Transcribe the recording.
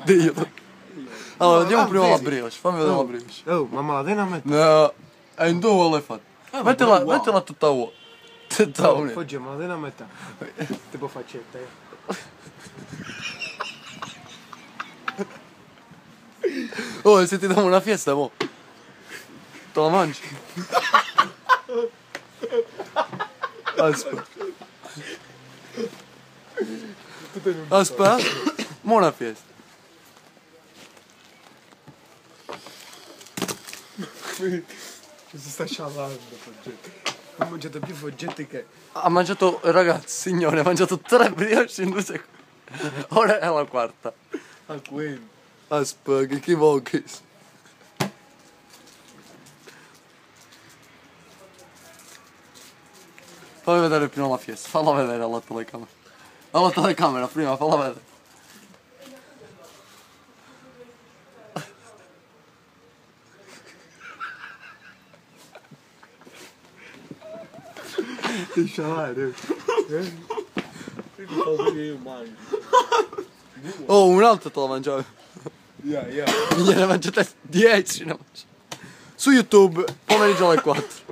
Dio. Allora, vediamo prima la brioche, fammi vedere la brioche. Oh, ma me la dai a me? No, è in due le fatte. Mettila tutta vuota. Tutta unita. Oggi me la dai a metà. Tipo faccetta, Oh, se ti diamo una fiesta, mo. Te la mangi? Aspetta. Aspetta. Mo una fiesta. Si sta scialando, Foggetti. Ha mangiato più Foggetti che... Ha mangiato, ragazzi, signore, ha mangiato 3 brioche in 2 secondi. Ora è la quarta. A quello. Aspetta, che voglio. Fammi vedere prima la fiesta, falla vedere alla telecamera. Alla telecamera prima, falla vedere. Ti scialare. Oh, un altro te la mangiavi. Yeah. Gliene mangiate 10. Su YouTube, pomeriggio alle 4.